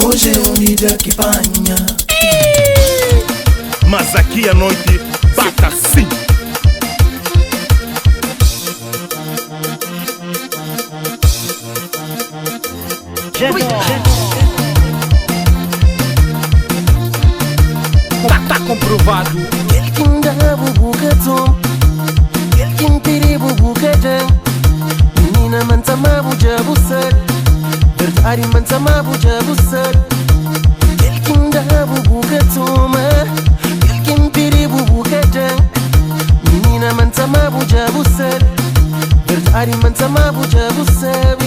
Hoje é um dia que panha. Mas aqui a noite bata sim. Tá comprovado. Ele que me dá bubucatum, ele que me tira bubucadão. Menina mantama bujabussar, verdade mantama bujabussar. Ele que me dá bubucatum, ele que me tira bubucadão. Menina mantama bujabussar, verdade mantama bujabussar.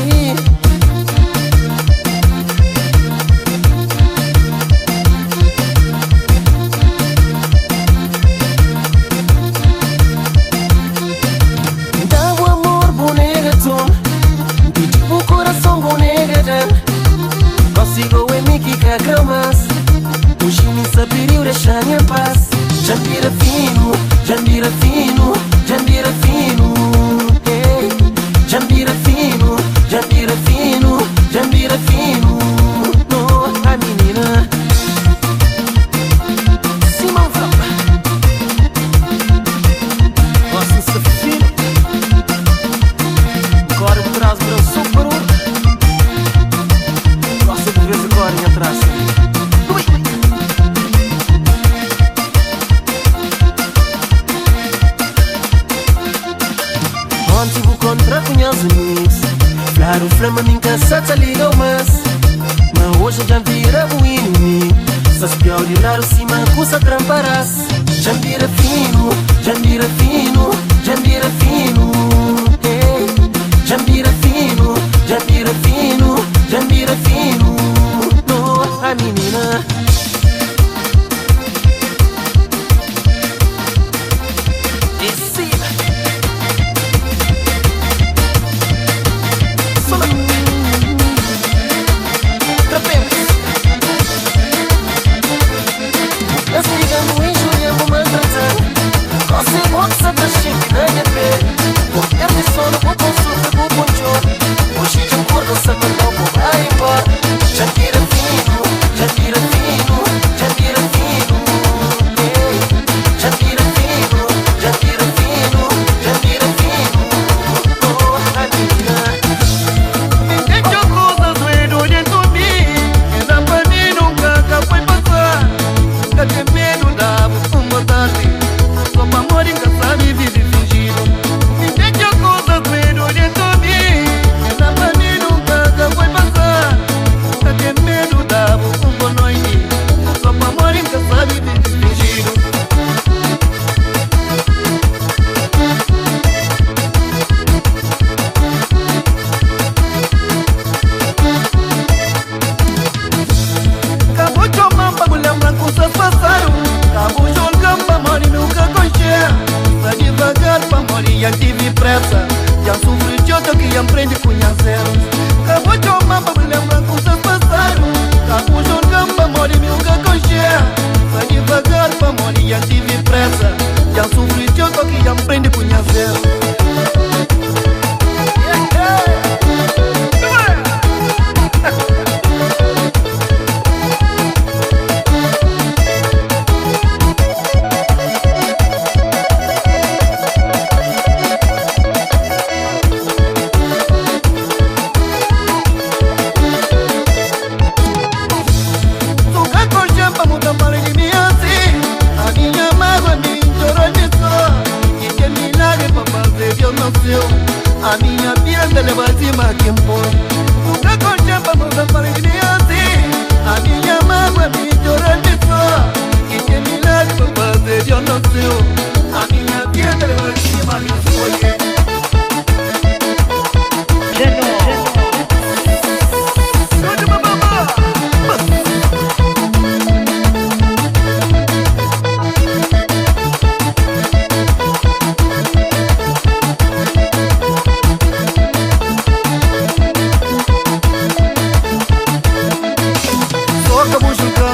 Consigo em mim que cagramas. Hoje me saberiu deixar em paz. Jambira fino, jambira fino, jambira fino. Hey. Jambira fino, jambira fino, jambira fino. No, a menina Simão Frapa. Gosta-se fino. Agora o braço para o super. Gosto de ver agora em atrás. Ontem vou contra com meus amigos. Claro, flama nem cansada liga o mas hoje já vira o inimigo. Se pior de raro cima custa tramparás. Jambira fino, jambira fino, jambira fino. Hey. Jambira fino, jambira fino, jambira fino. No, a menina esse sola trapemos. Eu se ligando em julho vou maltratar. Você moça da chique na minha pele. Vou ter de sono, vou consulta, vou ponchor. Hoje de acordo, sabe não vou vai embora. Jambira fino, jambira fino, jambira fino. Hey. Jambira fino, jambira fino, jambira fino. Oh, a menina Ninguém te acusa doido dentro de mim. Essa pra mim nunca foi passar. Nunca tem medo da uma tarde. Só pra amor nunca sabe viver fingido. Ninguém te acusa doido dentro de mim. Essa pra mim nunca foi passar. Nunca tem medo da uma noite. Só pra amor nunca sabe viver fingido. Cabo chomamba, mulher branca, se passaram. Cabo jogando pra morrer, nunca conchea. Sai devagar pra morrer, já tive pressa. Já sofri de outro que aprende a conhecer. Cabo chomamba, mulher branca, se passaram. Cabo jogando pra morrer, nunca conchea. Sai devagar pra morrer, já tive pressa. Já sofri de outro que aprende a conhecer. A minha vida leva acima quem pode. Nunca concha pra mudar para ele assim. A minha mágoa me chora de só. E que milagre pra fazer eu não sei. A minha vida leva acima quem pode.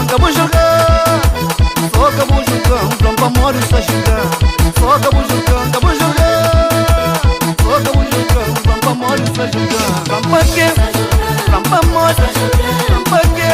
Cabo jogando, só cabo jogando, pra amor está jogando. Só cabo jogando, cabo jogando, só cabo jogando, pra amor está jogando. Rampa que, rampa amor, rampa que.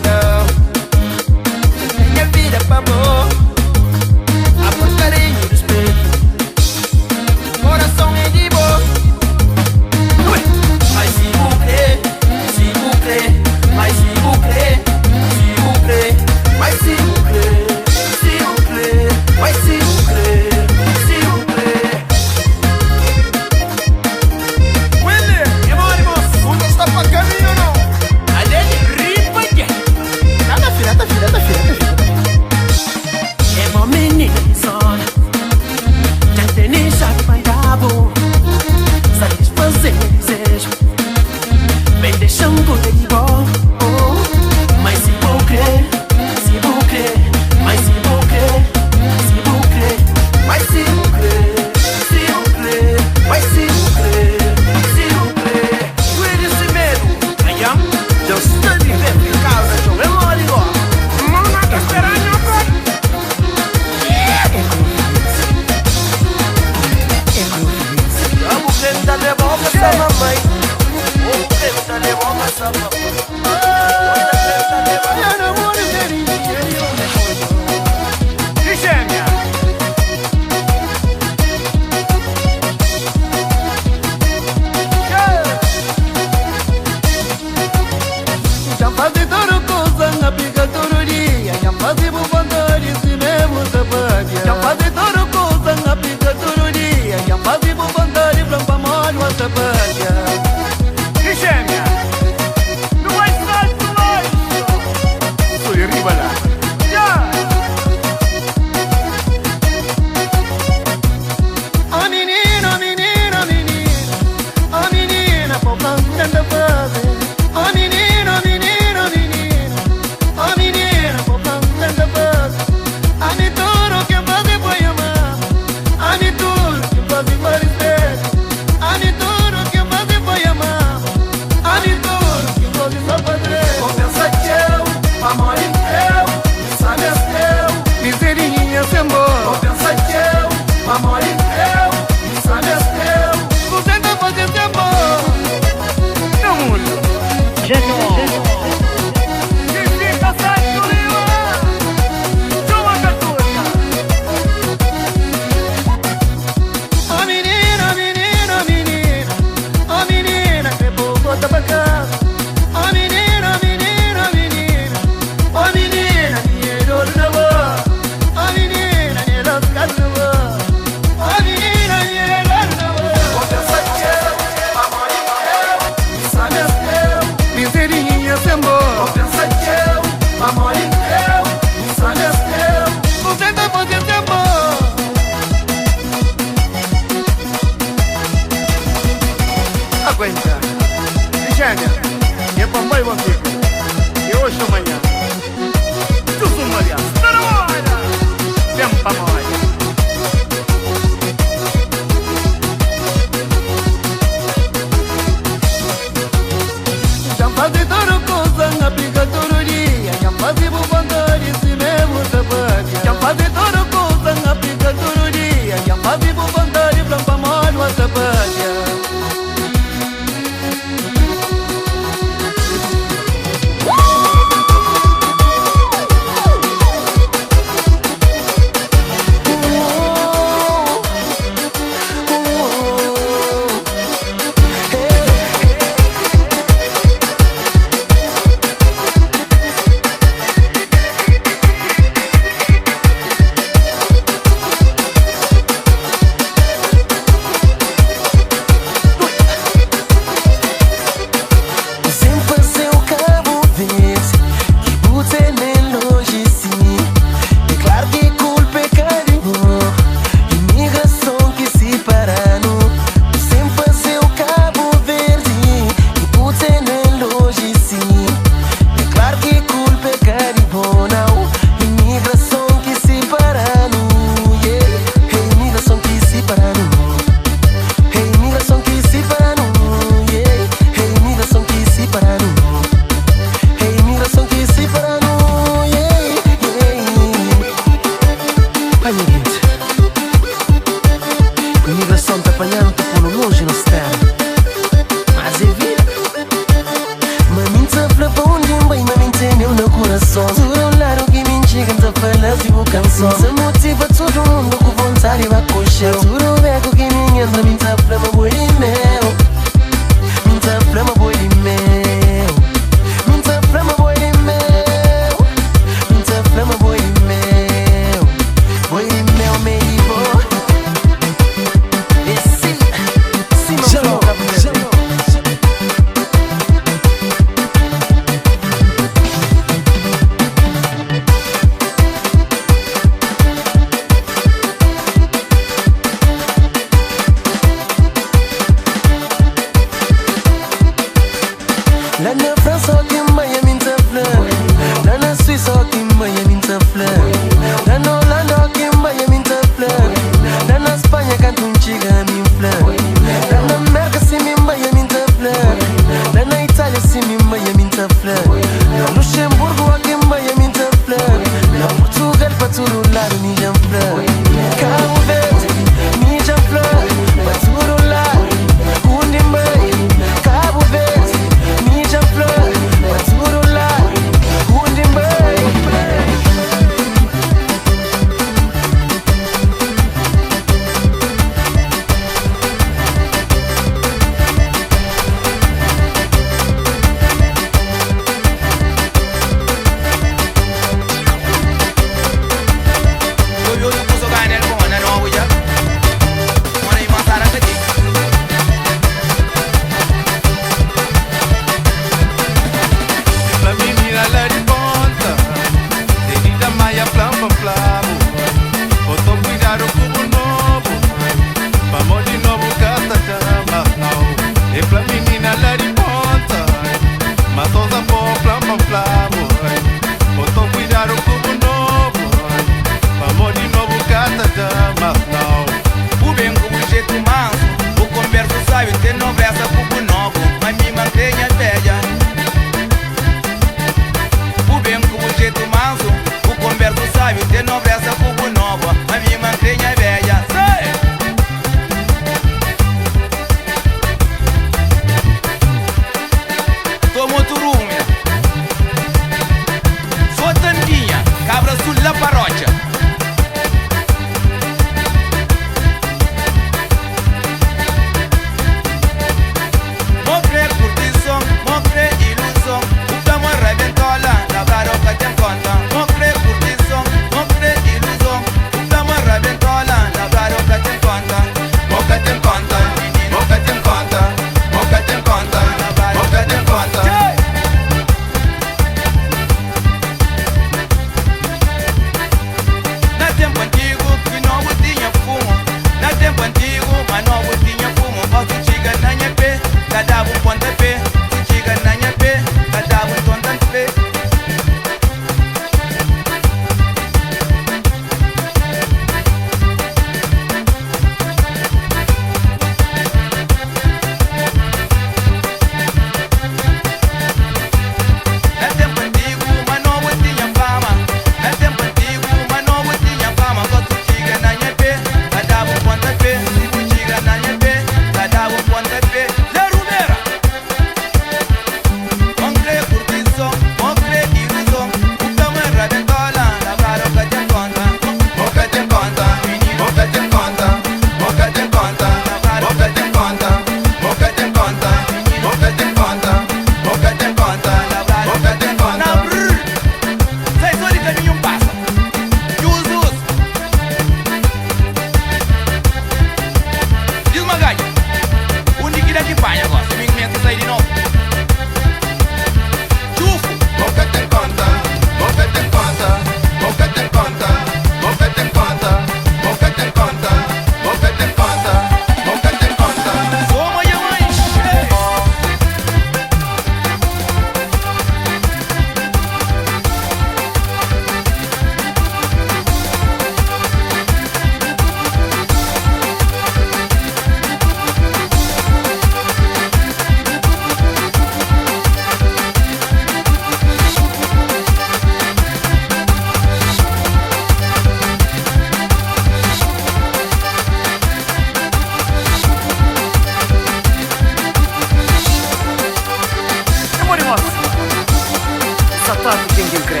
batata quem ele crê.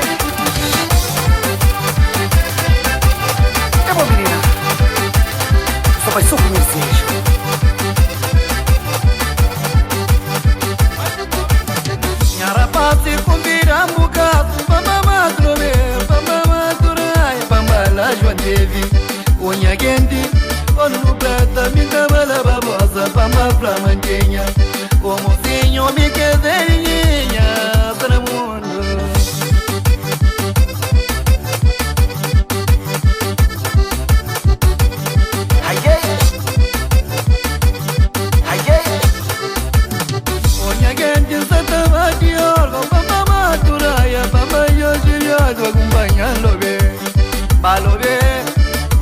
É bom, menina. Só vai só conhecer. Minha rapaz combina mucato, pamba madrome, pamba madurai, pamba la joandevi, unha gendi, onu prata mi tabala babosa, pamba flamantinha, como sinho mi quederinha, para mundo. Unha gendi santa vadiorgo, pamba maduraia, pamba yo giriado, acompanhando bem, balo bem,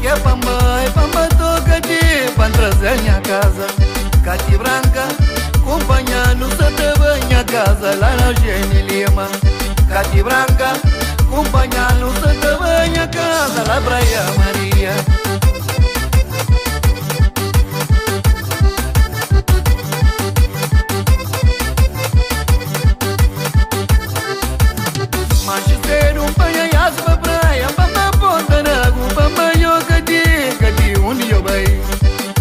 que pamba toca de pan trazer minha casa, cati branca, acompanhando santa minha casa, lá na Gene Lima, cati branca, acompanhando santa minha casa, lá Praia Maria. Machiceiro, panhaias pra praia, pamba ponta nago, pamba yoga de onde eu vai.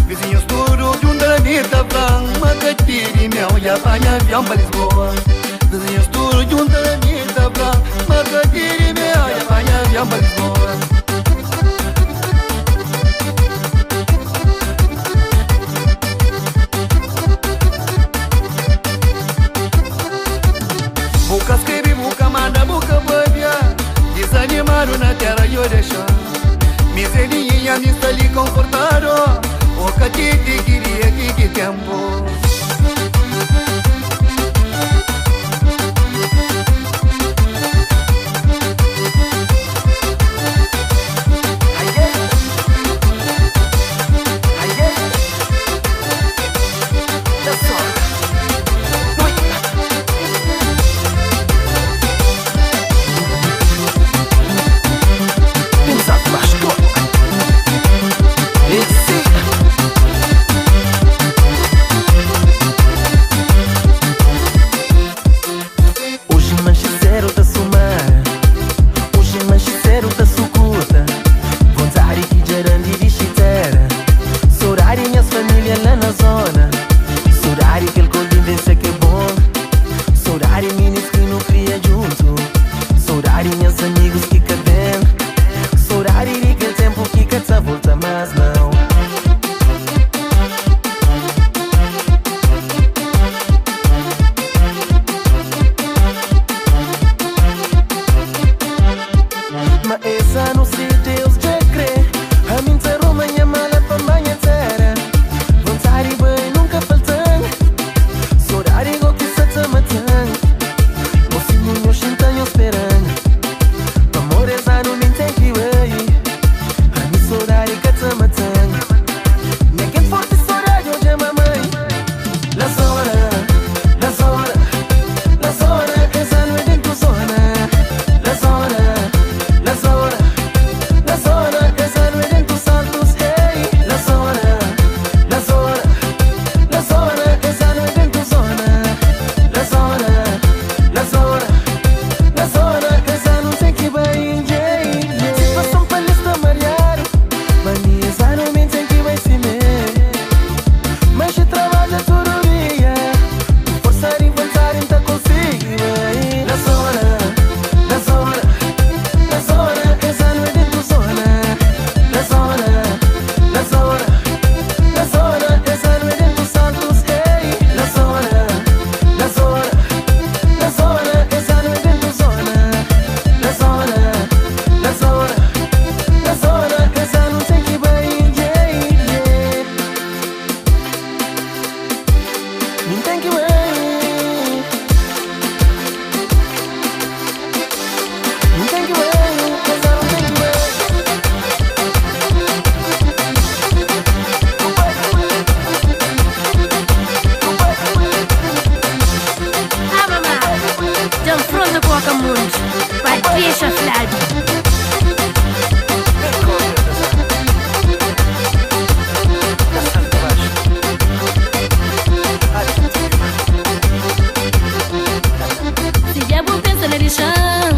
Vizinhos tudo, junta nita franma, catiri, meu, e apanha avião pra Lisboa. Vizinhos tudo, junta nita franma, catiri, meu, e apanha avião pra Lisboa. Boca escreve, boca manda, boca babia, desanimado na terra eu deixar. Miserinha me está ali confortado, o catite queria que tempo. Se já vou pensar na lixão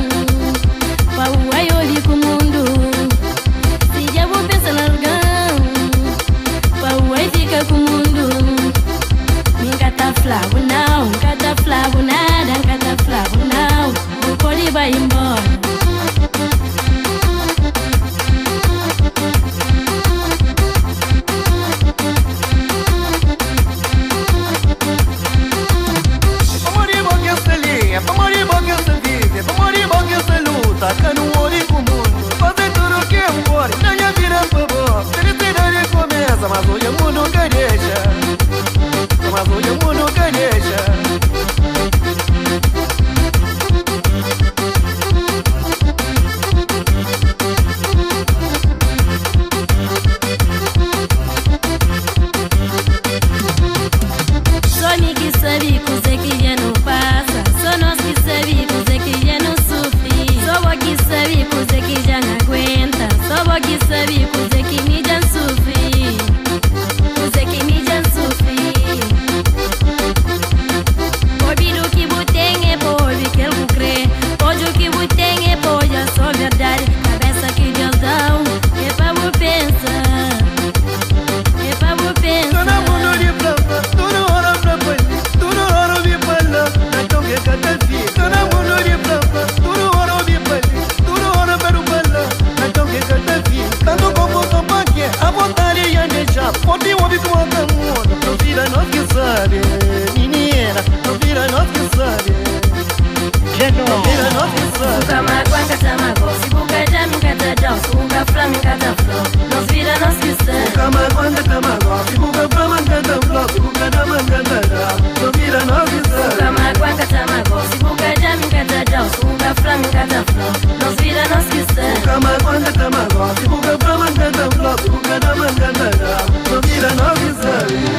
tamago, se buga jam, cada dance, buga flam, cada flow. Nos vira, nos quiser. Buga maguanga tamago, se buga flam, cada flow, buga dama, cada dam. Nos vira, nos quiser. Buga maguanga tamago, se buga jam, cada dance, buga flam, cada flow. Nos vira, nos quiser. Buga maguanga tamago, se buga flam, cada flow, buga dama, cada dam. Nos vira, nos quiser.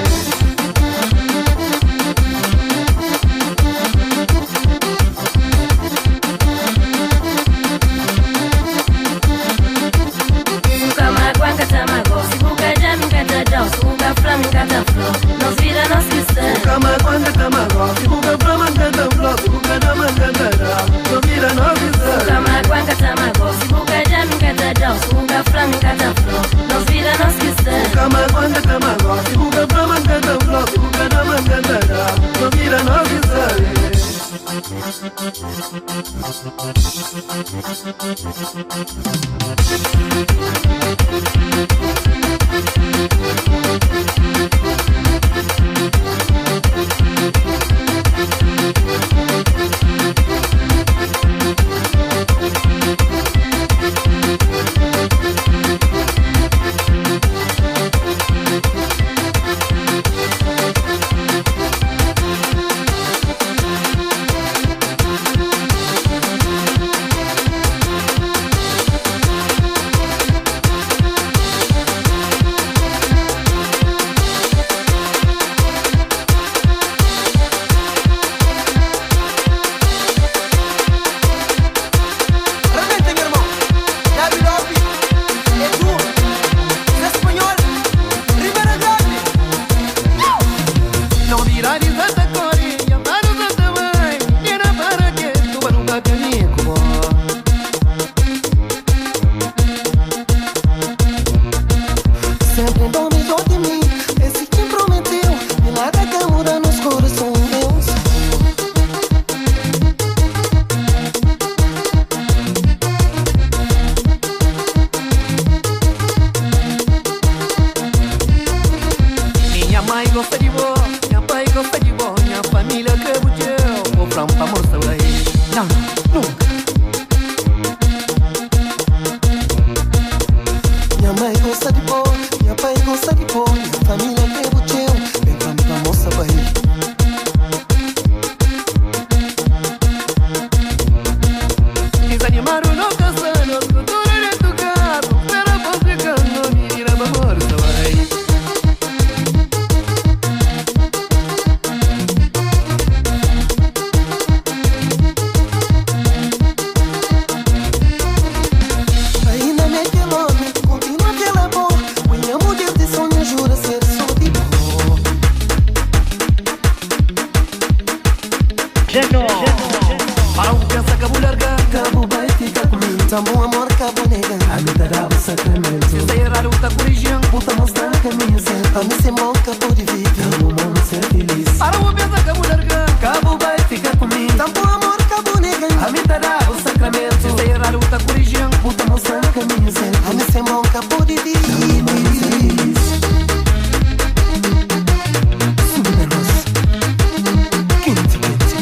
Cada flow, nos vira, nos quiser. Buga maguanga tamago, se buga flam, cada flow, buga dama, cada dam. Nos vira, nos quiser. Buga maguanga tamago, se buga jam, cada dance, buga flam, cada flow. Nos vira, nos quiser. Buga maguanga tamago, se buga flam, cada flow, buga dama, cada dam. Nos vira, nos quiser. Tamo amor, cabo nega. A me dará o sacramento. Se sair a luta corrigindo, Puta mostrar caminho certo. a me se mal, cabo de vida. Tamo mano ser feliz. Para o beza, cabo larga. Cabo vai ficar comigo. Tamo amor, cabo nega. A me dará o sacramento. Se sair a luta corrigindo, Puta mostrar caminho certo. a me se mal, cabo de vida. Tamo mano ser feliz. Sube na nossa. Quente, quente.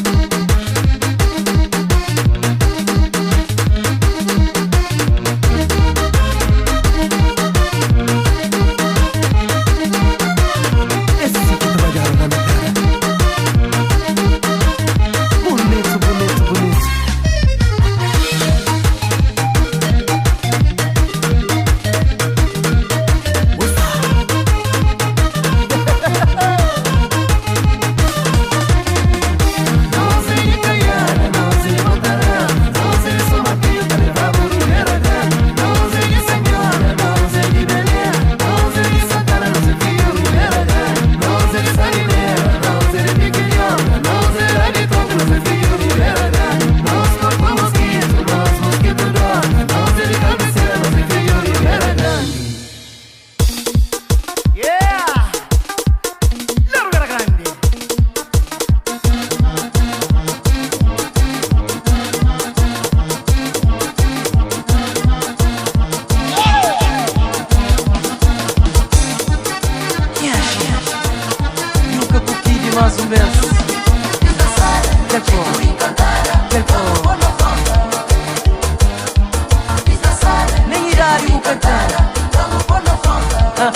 encantada, vamos pôr na fronta.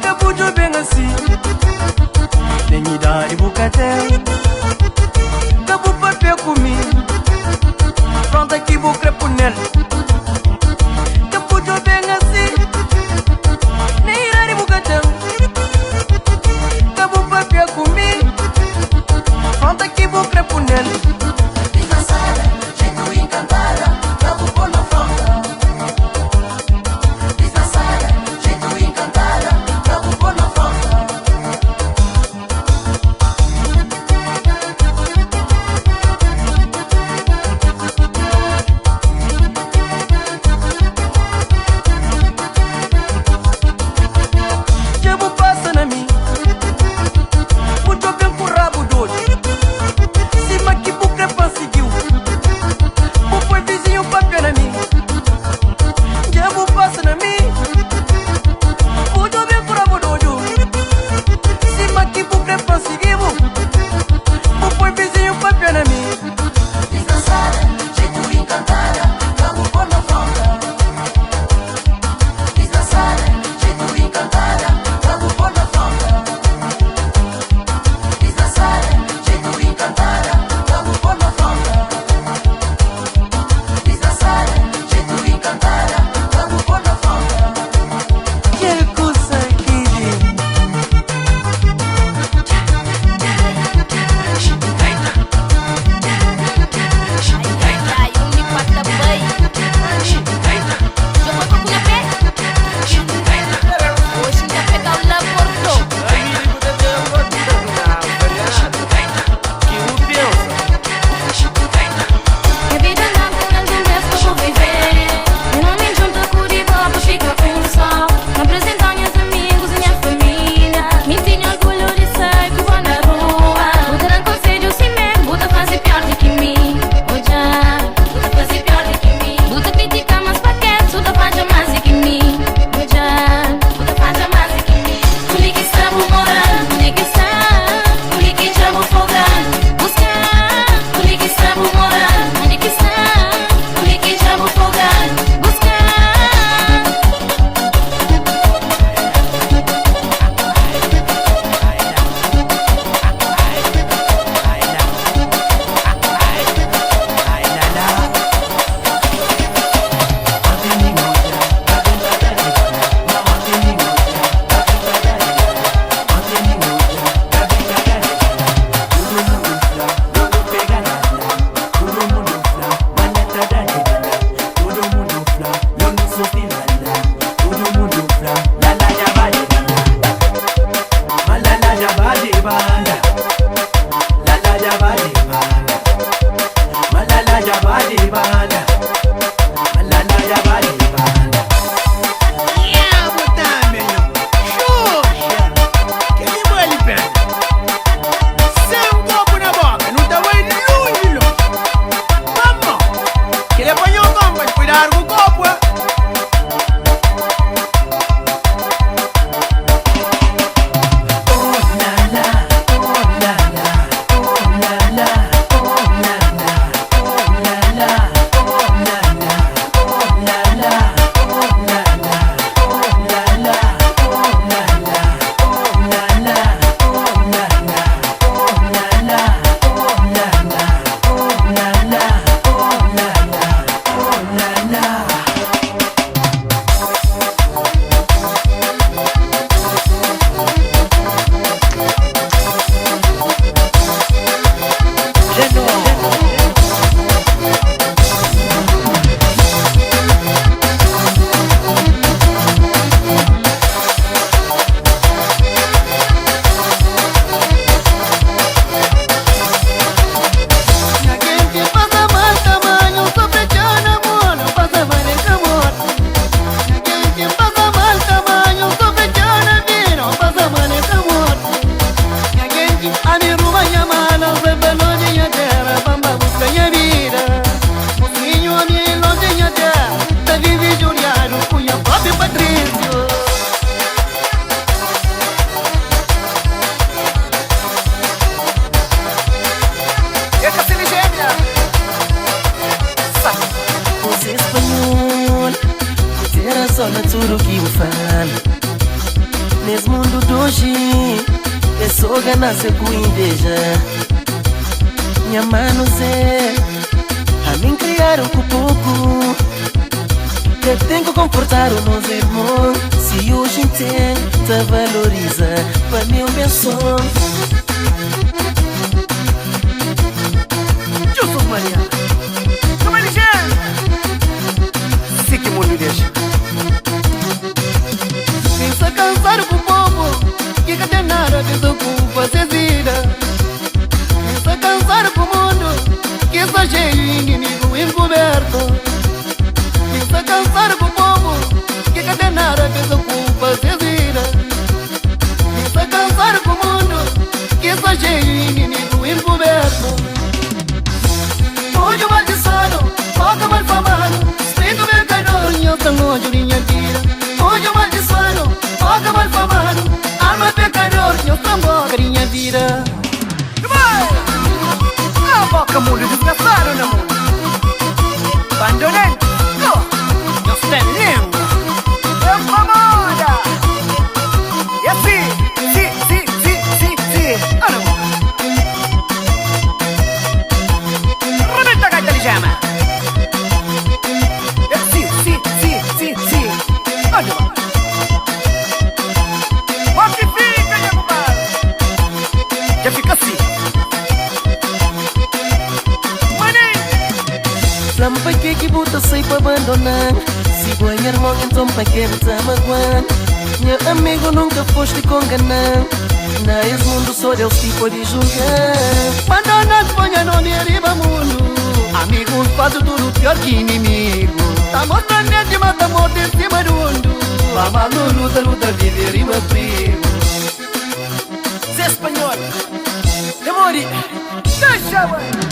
Cabujo bem assim, nem idade bucatel. Cabu papel comigo, pronto aqui vou crepo nele. Cabujo bem assim, nem idade bucatel. Cabu papel comigo, pronto aqui vou crepo nele. Disfarçada, jeito encantada, vamos pôr na fronta. Disfarçada, jeito encantada, vamos pôr na fronta. na tudo que me fala. Nesse mundo de hoje, pessoa nasce com inveja. Minha mano Zé, a mim criaram com pouco. Eu tenho que comportar o meus irmãos. Se hoje entendo, te valoriza. Para mim é benção. Eu sou Maria. Como ele já? Se que mundo deixa. Pensa cansar com o povo, que cadê nada de sua culpa se vira. Pensa cansar com o mundo, que só cheio de inimigo encoberto. Pensa cansar com o povo, que cadê nada de sua culpa se vira. Pensa cansar com o mundo, que só cheio de inimigo encoberto. Hoje o maldiçado, foca mal famado, espírito pecador, eu tenho jurinha tira. Hoje o maldiçado, foca mal famado, alma pecador, eu tenho carinha vira. Vai! A boca mundo desgraçado na mão. Bandolento, eu estou lendo. É famosa. E assim, sim. Olha a boca. Rebenta a gaita de gema. Sim. Olha a boca. Fortifica, minha compadre. Já fica assim. Flama pa' que buta sei pa' abandonar. Se ganha irmão então pa' que me tá magoando. Minha amigo nunca foste com ganão. Nesse mundo só Deus que pode julgar. Abandona as banhas no deriva mundo. Amigos faz tudo pior que inimigo. Tá mostrando de mata morte em cima do mundo. Vamos luta, viver e meu primo. Zé espanhol, demore. Deixa, ué.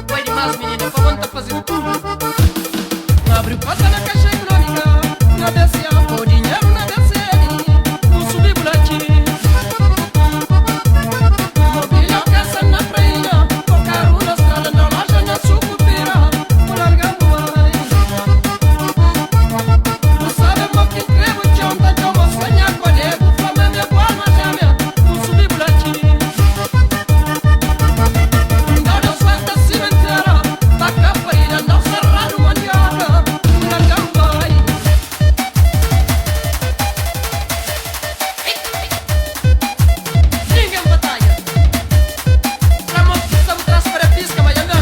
Vai demais, menina, pra onde tá fazendo tudo? Abre porta na caixa econômica, na BCA, o dinheiro na BCL, não subir boletim. Mobília, peça na praia, o carro na estrada, na loja, na sucupira, vou largar o ar. Não sabe o que escrevo, tchau, tá tchau, vou sonhar com a nego, flamengo é boa, mas já me, não subir boletim. Não deu sorte a cimenteira, tá capoeira, não serrado, mandioca, largar o ar. Ninguém batalha. Pra mão que estamos traz para a pisca, vai andar.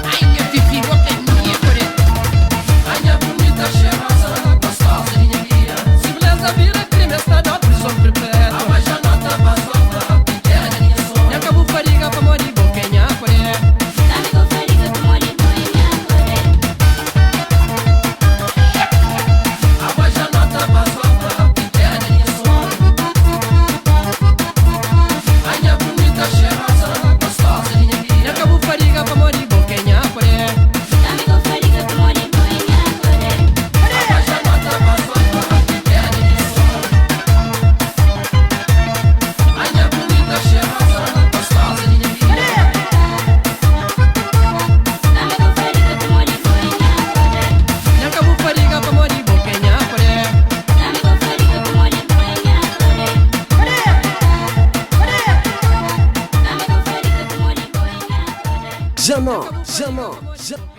Ai, a Fifi, boquinha, coreta. Ai, a bonita, cheirosa, gostosa, minha guia. Se beleza vira crime, está na prisão perpétua. A mais janota passou pra pequena, minha sonha. E acabou fariga pra morir, boquinha, coreta. Dame com fariga pra morir, boinha, coré. A mais janota passou pra pequena, minha sonha. Ai, a bonita, cheirosa, gostosa, minha guia. E acabou fariga pra morir, boquinha, coreta. Dame com fariga pra morir, boinha, coré. A mais janota passou pra pequena, minha sonha. Ai, a bonita, cheirosa, gostosa, minha guia. Dame com fariga pra morir, boinha, coré. E acabou fariga pra morir, boquinha, coreta. Dame com fariga pra morir, boinha, coré. Dame com fariga pra morir, boinha, coré. Já não.